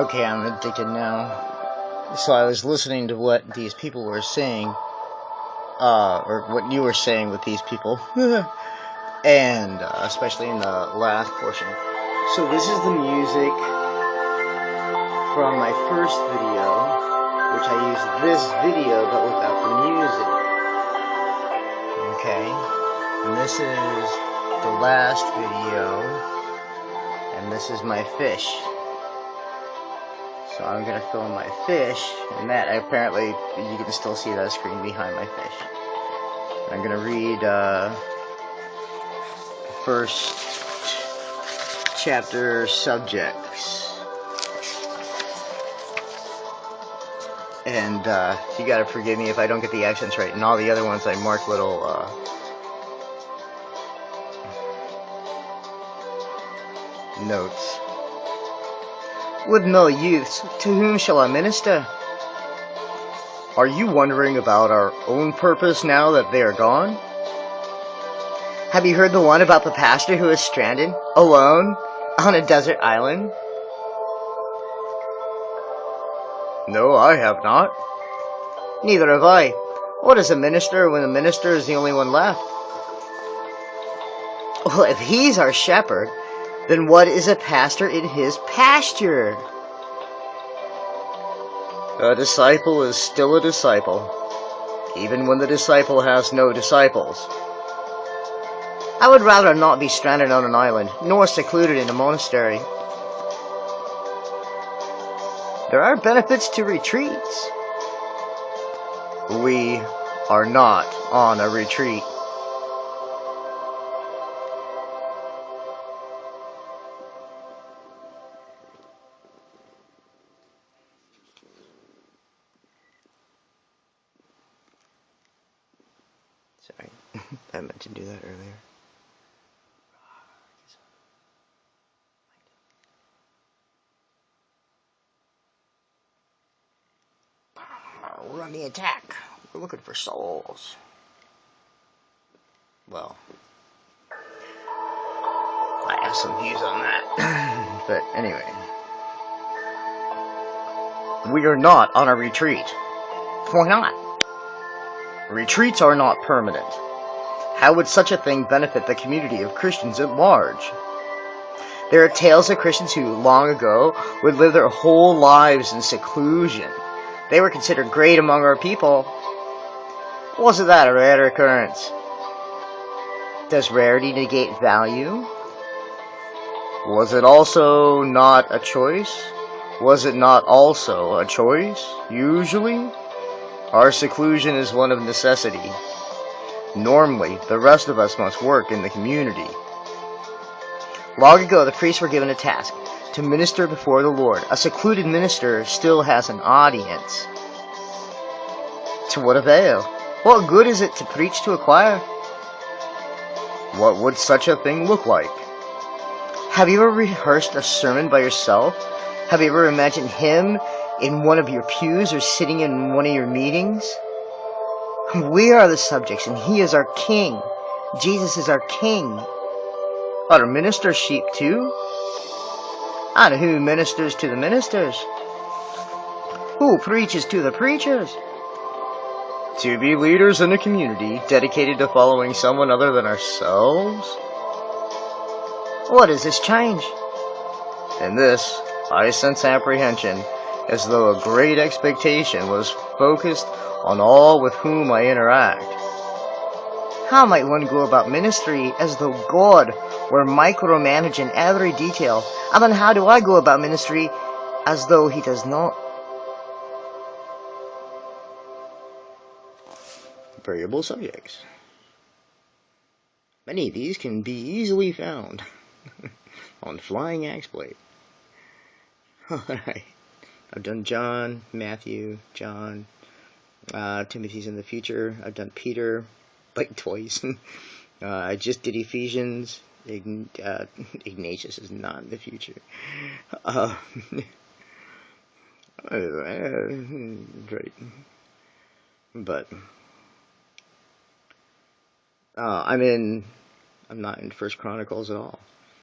Okay, I'm addicted now. So I was listening to what these people were saying, or what you were saying with these people, and especially in the last portion. So this is the music from my first video, which I used this video but without the music. Okay, and this is the last video, and this is my fish. So I'm going to film my fish, and that apparently you can still see that screen behind my fish. I'm going to read first chapter subjects. And you got to forgive me if I don't get the accents right. And all the other ones I mark little notes. Woodmill youths, to whom shall I minister? Are you wondering about our own purpose now that they are gone? Have you heard the one about the pastor who is stranded, alone, on a desert island? No, I have not. Neither have I. What is a minister when the minister is the only one left? Well, if he's our shepherd, then what is a pastor in his pasture? A disciple is still a disciple, even when the disciple has no disciples. I would rather not be stranded on an island, nor secluded in a monastery. There are benefits to retreats. We are not on a retreat. Sorry, I meant to do that earlier. We're on the attack. We're looking for souls. Well, I have some views on that. But anyway, we are not on a retreat. Why not? Retreats are not permanent. How would such a thing benefit the community of Christians at large? There are tales of Christians who, long ago, would live their whole lives in seclusion. They were considered great among our people. Wasn't that a rare occurrence? Does rarity negate value? Was it also not a choice? Was it not also a choice, usually? Our seclusion is one of necessity. Normally, the rest of us must work in the community. Long ago, the priests were given a task, to minister before the Lord. A secluded minister still has an audience. To what avail? What good is it to preach to a choir? What would such a thing look like? Have you ever rehearsed a sermon by yourself? Have you ever imagined him in one of your pews or sitting in one of your meetings? We are the subjects, and he is our king. Jesus is our king. Are ministers sheep too? And who ministers to the ministers? Who preaches to the preachers? To be leaders in a community dedicated to following someone other than ourselves? What is this change? In this, I sense apprehension, as though a great expectation was focused on all with whom I interact. How might one go about ministry as though God were micromanaging every detail? And then how do I go about ministry as though he does not? Variable subjects. Many of these can be easily found on Flying Exploit. Alright. I've done John, Matthew, John, Timothy's in the future. I've done Peter, like twice. I just did Ephesians. Ignatius is not in the future. Great. But I'm not in First Chronicles at all.